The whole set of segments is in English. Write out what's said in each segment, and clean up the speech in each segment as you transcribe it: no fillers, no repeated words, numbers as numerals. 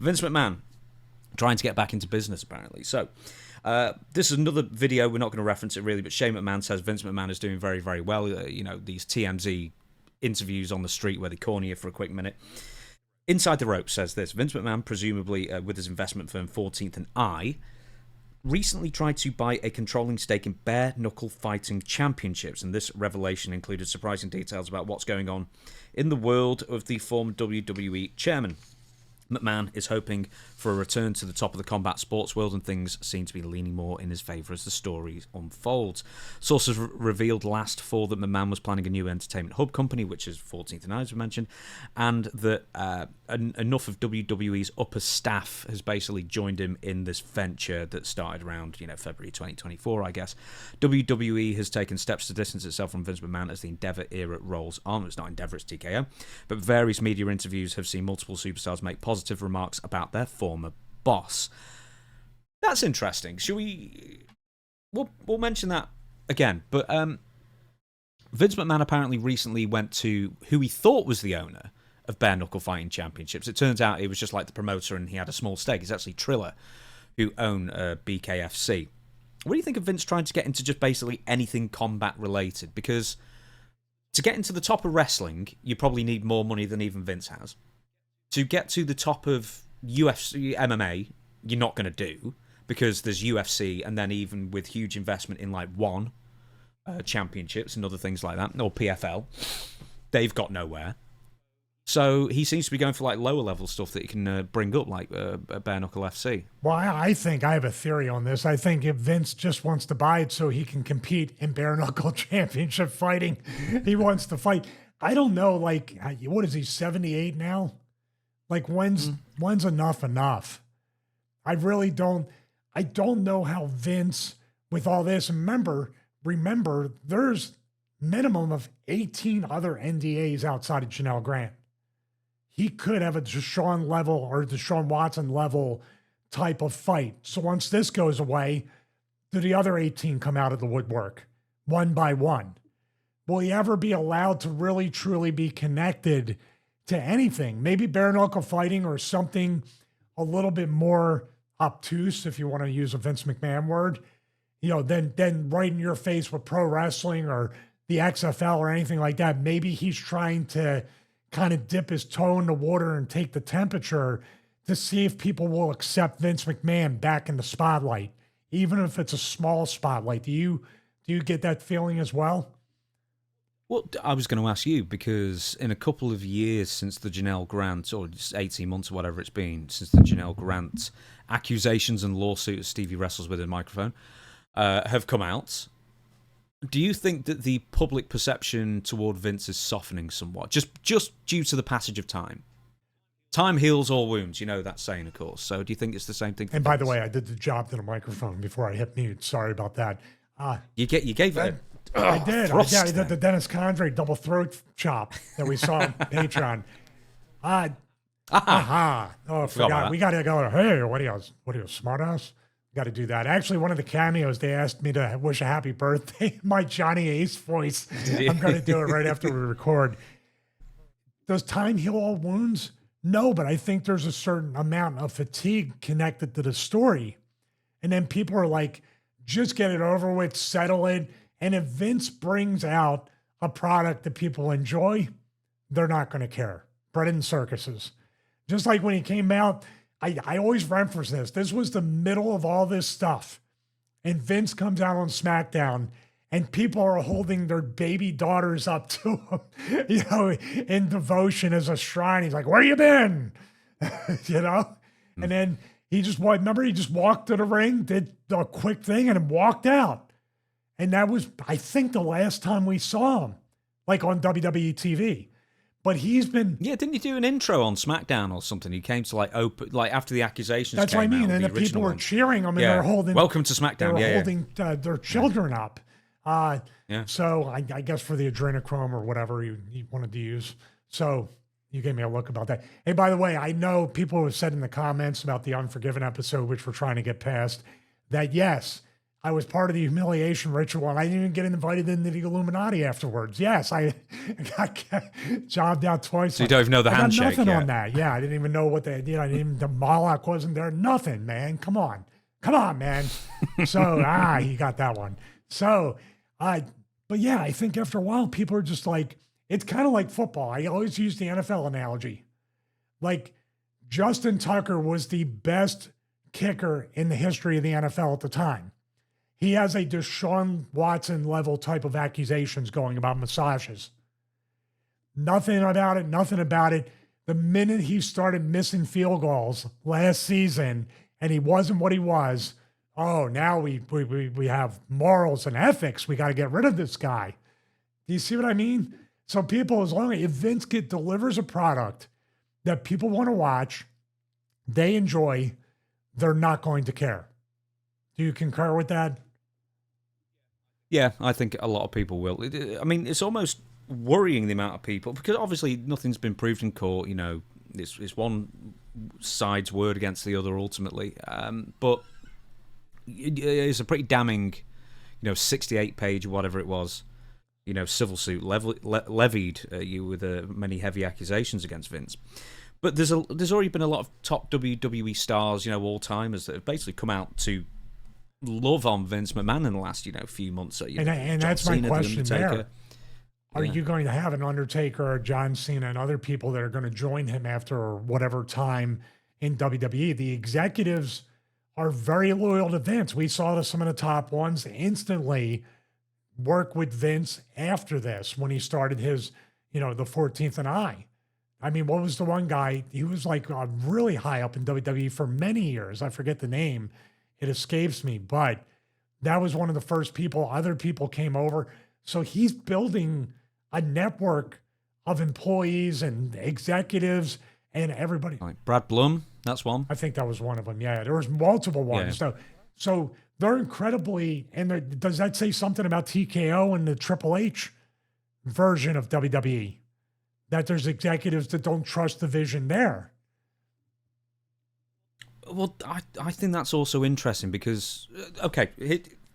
Vince McMahon trying to get back into business, apparently. So this is another video. We're not going to reference it really, but Shane McMahon says Vince McMahon is doing very, very well. These TMZ interviews on the street where they corner you for a quick minute. Inside the Ropes says this: Vince McMahon, presumably with his investment firm 14th and I, recently tried to buy a controlling stake in bare knuckle fighting championships, and this revelation included surprising details about what's going on in the world of the former WWE chairman. McMahon is hoping for a return to the top of the combat sports world, and things seem to be leaning more in his favour as the story unfolds. Sources revealed last fall that McMahon was planning a new entertainment hub company, which is 14th and I, as we mentioned, and that enough of WWE's upper staff has basically joined him in this venture that started around February 2024, I guess. WWE has taken steps to distance itself from Vince McMahon as the Endeavour era rolls on. It's not Endeavour, it's TKO. But various media interviews have seen multiple superstars make positive remarks about their former boss. That's interesting. Should we... We'll mention that again. But Vince McMahon apparently recently went to who he thought was the owner of Bare Knuckle Fighting Championships. It turns out it was just like the promoter and he had a small stake. It's actually Triller who own BKFC. What do you think of Vince trying to get into just basically anything combat related? Because to get into the top of wrestling, you probably need more money than even Vince has. To get to the top of UFC, MMA, you're not going to do, because there's UFC, and then even with huge investment in like One championships and other things like that, or PFL, they've got nowhere. So he seems to be going for like lower level stuff that he can bring up, like Bare Knuckle FC. Well, I think I have a theory on this. I think if Vince just wants to buy it so he can compete in Bare Knuckle Championship fighting, he wants to fight. I don't know, like, what is he, 78 now? Like, when's enough? I really don't. I don't know how Vince, with all this, remember, there's minimum of 18 other NDAs outside of Janelle Grant. He could have a Deshaun level or Deshaun Watson level type of fight. So once this goes away, do the other 18 come out of the woodwork one by one? Will he ever be allowed to really, truly be connected to anything? Maybe bare knuckle fighting or something a little bit more obtuse, if you want to use a Vince McMahon word, then right in your face with pro wrestling or the XFL or anything like that. Maybe he's trying to kind of dip his toe in the water and take the temperature to see if people will accept Vince McMahon back in the spotlight, even if it's a small spotlight. Do you get that feeling as well? Well, I was going to ask you, because in a couple of years since the Janelle Grant, or just 18 months or whatever it's been, since the Janelle Grant accusations and lawsuits Stevie wrestles with a microphone have come out, do you think that the public perception toward Vince is softening somewhat, just due to the passage of time? Time heals all wounds, you know that saying, of course. So do you think it's the same thing for And Vince? by the way, I did the job to the microphone before I hit mute. Sorry about that. You gave it I did the Dennis Condrey double throat chop that we saw on Patreon. Oh, I forgot. We got to go, hey, what are you, smart ass? Got to do that. Actually, one of the cameos, they asked me to wish a happy birthday. My Johnny Ace voice. I'm going to do it right after we record. Does time heal all wounds? No, but I think there's a certain amount of fatigue connected to the story. And then people are like, just get it over with, settle it. And if Vince brings out a product that people enjoy, they're not going to care. Bread and circuses. Just like when he came out, I always reference this. This was the middle of all this stuff. And Vince comes out on SmackDown and people are holding their baby daughters up to him, in devotion as a shrine. He's like, where you been? And then he just walked to the ring, did a quick thing and then walked out. And that was, I think, the last time we saw him, like on WWE TV. But he's been... Yeah, didn't he do an intro on SmackDown or something? He came to after the accusations That's came what I mean. out, And the people were cheering him and they're holding... Welcome to SmackDown. They were holding their children up. Yeah. So I guess for the adrenochrome or whatever you wanted to use. So you gave me a look about that. Hey, by the way, I know people have said in the comments about the Unforgiven episode, which we're trying to get past, that yes, I was part of the humiliation ritual, and I didn't even get invited into the Illuminati afterwards. Yes, I got jobbed out twice. So you don't even know the handshake. I got nothing yet. on that. Yeah, I didn't even know what they did. I didn't even, the Moloch wasn't there. Nothing, man. Come on, man. So he got that one. So but yeah, I think after a while, people are just like, it's kind of like football. I always use the NFL analogy. Like Justin Tucker was the best kicker in the history of the NFL at the time. He has a Deshaun Watson level type of accusations going about massages. Nothing about it. The minute he started missing field goals last season and he wasn't what he was, now we have morals and ethics. We got to get rid of this guy. Do you see what I mean? So people, as long as if Vince delivers a product that people want to watch, they enjoy, they're not going to care. Do you concur with that? Yeah, I think a lot of people will. I mean, it's almost worrying the amount of people, because obviously nothing's been proved in court. You know, it's one side's word against the other ultimately. But it's a pretty damning, 68-page or whatever it was, civil suit levied you with many heavy accusations against Vince. But there's already been a lot of top WWE stars, all-timers that have basically come out to love on Vince McMahon in the last, few months. And that's Cena, my question there. Are Yeah. you going to have an Undertaker or John Cena and other people that are going to join him after whatever time in WWE? The executives are very loyal to Vince. We saw some of the top ones instantly work with Vince after this when he started his, the 14th and I. I mean, what was the one guy? He was like really high up in WWE for many years. I forget the name. It escapes me, but that was one of the first people. Other people came over. So he's building a network of employees and executives and everybody. Like Brad Blum, that's one. I think that was one of them. Yeah, there was multiple ones. Yeah. So they're incredibly, and does that say something about TKO and the Triple H version of WWE? That there's executives that don't trust the vision there. Well, I think that's also interesting because,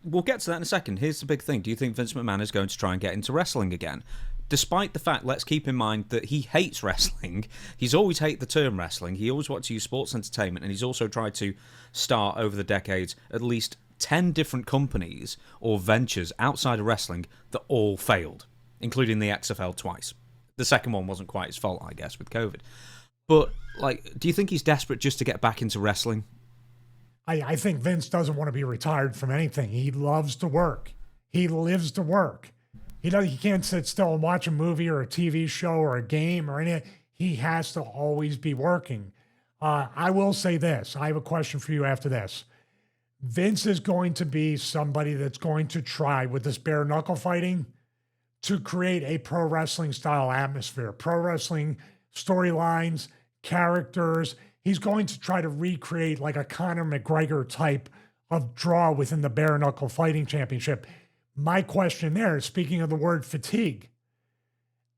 we'll get to that in a second. Here's the big thing. Do you think Vince McMahon is going to try and get into wrestling again? Despite the fact, let's keep in mind that he hates wrestling. He's always hated the term wrestling. He always wanted to use sports entertainment, and he's also tried to start over the decades at least 10 different companies or ventures outside of wrestling that all failed, including the XFL twice. The second one wasn't quite his fault, I guess, with COVID. But, do you think he's desperate just to get back into wrestling? I think Vince doesn't want to be retired from anything. He loves to work. He lives to work. He can't sit still and watch a movie or a TV show or a game or anything. He has to always be working. I will say this. I have a question for you after this. Vince is going to be somebody that's going to try with this bare knuckle fighting to create a pro wrestling style atmosphere, pro wrestling storylines, characters. He's going to try to recreate like a Conor McGregor type of draw within the bare knuckle fighting championship. My question there, speaking of the word fatigue,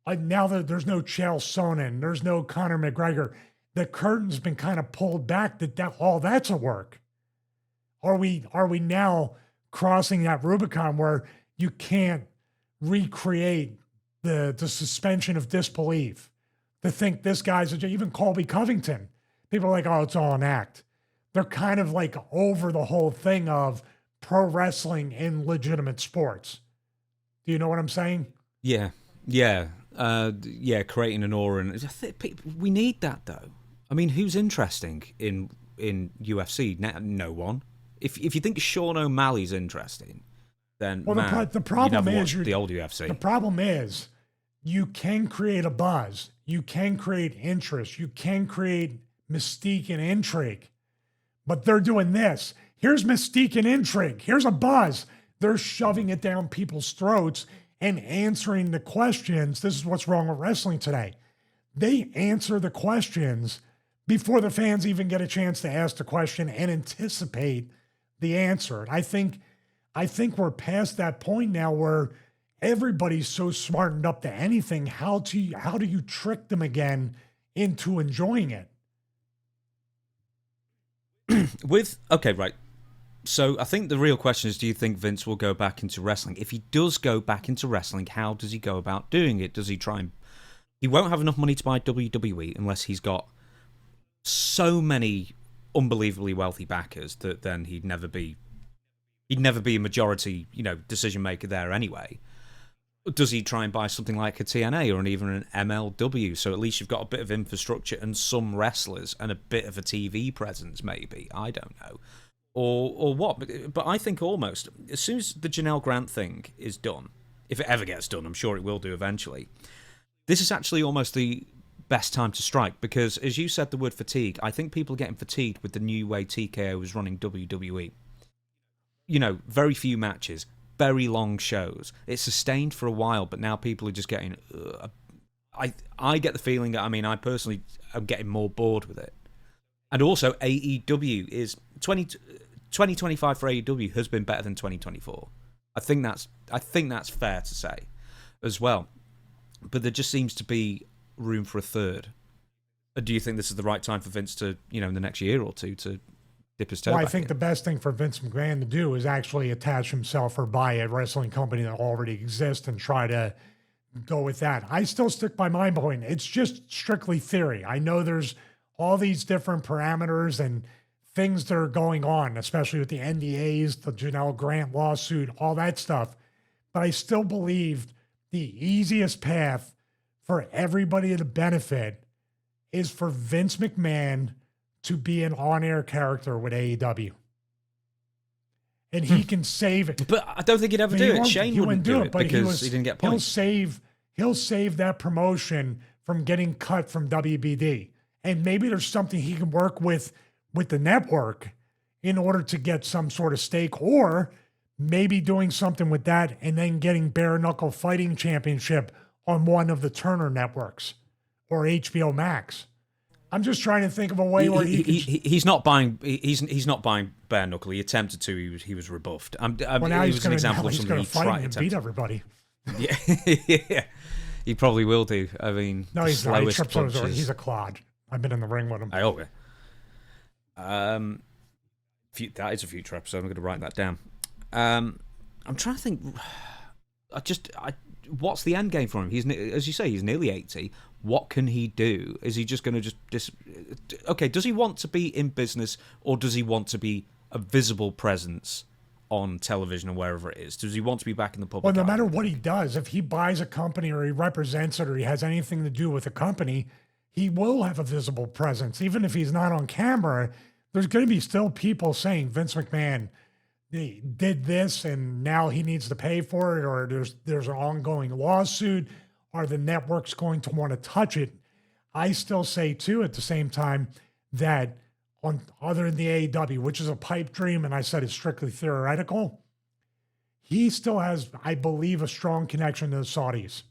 now that there's no Chael Sonnen, there's no Conor McGregor, the curtain's been kind of pulled back that all that's a work. Are we now crossing that Rubicon where you can't recreate the suspension of disbelief to think this guy's even Colby Covington? People are like, oh, it's all an act. They're kind of like over the whole thing of pro wrestling in legitimate sports. Do you know what I'm saying? Yeah. Creating an aura. And we need that, though. I mean, who's interesting in UFC? No one. If you think Sean O'Malley's interesting, then the problem is the old UFC. The problem is you can create a buzz. You can create interest. You can create mystique and intrigue. But they're doing this. Here's mystique and intrigue. Here's a buzz. They're shoving it down people's throats and answering the questions. This is what's wrong with wrestling today. They answer the questions before the fans even get a chance to ask the question and anticipate the answer. I think we're past that point now where everybody's so smartened up to anything. How do you trick them again into enjoying it? So I think the real question is, do you think Vince will go back into wrestling? If he does go back into wrestling, how does he go about doing it? Does he try and... He won't have enough money to buy WWE unless he's got so many unbelievably wealthy backers that then he'd never be a majority, decision maker there anyway. Does he try and buy something like a TNA or even an MLW? So at least you've got a bit of infrastructure and some wrestlers and a bit of a TV presence, maybe. I don't know. Or what? But I think almost, as soon as the Janelle Grant thing is done, if it ever gets done, I'm sure it will do eventually, this is actually almost the best time to strike, because as you said the word fatigue, I think people are getting fatigued with the new way TKO is running WWE. Very few matches, very long shows. It's sustained for a while, but now people are just getting... I get the feeling that, I personally am getting more bored with it. And also, AEW is... 2025 for AEW has been better than 2024. I think that's fair to say as well. But there just seems to be room for a third. Do you think this is the right time for Vince to, in the next year or two, to dip his toe back I think in? the best thing for Vince McMahon to do is actually attach himself or buy a wrestling company that already exists and try to go with that. I still stick by my point. It's just strictly theory. I know there's all these different parameters and things that are going on, especially with the NDAs, the Janelle Grant lawsuit, all that stuff. But I still believe the easiest path for everybody to benefit is for Vince McMahon to be an on-air character with AEW. And he can save it. But I don't think he'd ever do it. Shane wouldn't do it because he didn't get points. He'll save that promotion from getting cut from WBD. And maybe there's something he can work with the network in order to get some sort of stake, or maybe doing something with that and then getting bare knuckle fighting championship on one of the Turner networks or HBO Max. I'm just trying to think of a way where he's not buying. He's not buying bare knuckle. He attempted to. He was rebuffed. Well, now he he's was an example of something he tried and beat everybody. Yeah, yeah, he probably will do. No, he's not. He trips over. Punches. He's a clod. I've been in the ring with him. Okay. That is a future episode. I'm going to write that down. I'm trying to think. What's the end game for him? He's, as you say, he's nearly 80. What can he do? Is he just going to okay, does he want to be in business, or does he want to be a visible presence on television or wherever it is? Does he want to be back in the public? Well, no matter what he does, if he buys a company or he represents it or he has anything to do with a company, he will have a visible presence. Even if he's not on camera, there's going to be still people saying Vince McMahon did this and now he needs to pay for it, or there's an ongoing lawsuit. Are the networks going to want to touch it? I still say, too, at the same time, that other than the AEW, which is a pipe dream, and I said it's strictly theoretical, he still has, I believe, a strong connection to the Saudis.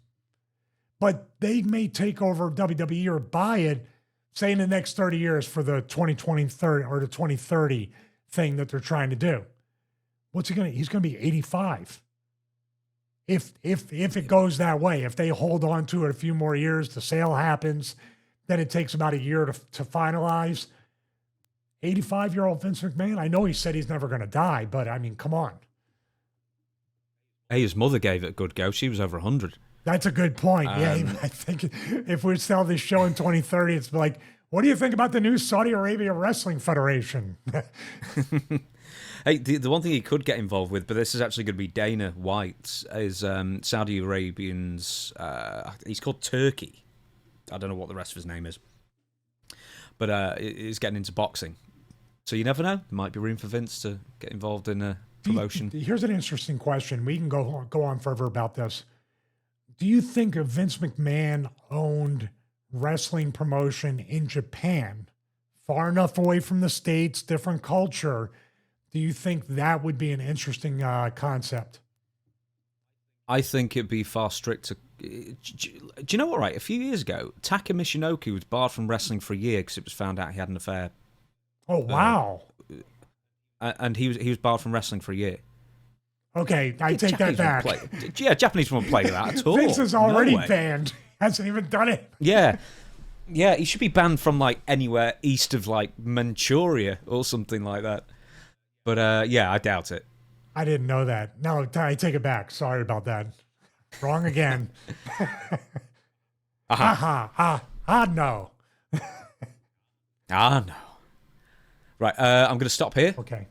But they may take over WWE or buy it, say, in the next 30 years for the 2020 or the 2030 thing that they're trying to do. What's he going to? He's going to be 85. If it goes that way, if they hold on to it a few more years, the sale happens, then it takes about a year to finalize. 85-year-old Vince McMahon, I know he said he's never going to die, but come on. Hey, his mother gave it a good go. She was over 100. That's a good point. I think if we sell this show in 2030, it's like, what do you think about the new Saudi Arabia Wrestling Federation? Hey, the one thing he could get involved with, but this is actually going to be Dana White, is Saudi Arabian's... he's called Turkey. I don't know what the rest of his name is. But he's getting into boxing. So you never know. There might be room for Vince to get involved in a promotion. Here's an interesting question. We can go on forever about this. Do you think if Vince McMahon owned wrestling promotion in Japan, far enough away from the States, different culture... Do you think that would be an interesting concept? I think it'd be far stricter. Do you know what, right? A few years ago, Taka Michinoku was barred from wrestling for a year because it was found out he had an affair. Oh, wow. And he was barred from wrestling for a year. Okay, I take that back. Japanese won't play that at all. Vince is already banned. Hasn't even done it. Yeah. Yeah, he should be banned from, anywhere east of, Manchuria or something like that. But yeah, I doubt it. I didn't know that. No, I take it back. Sorry about that. Wrong again. No. Ah, no. Right, I'm going to stop here. Okay.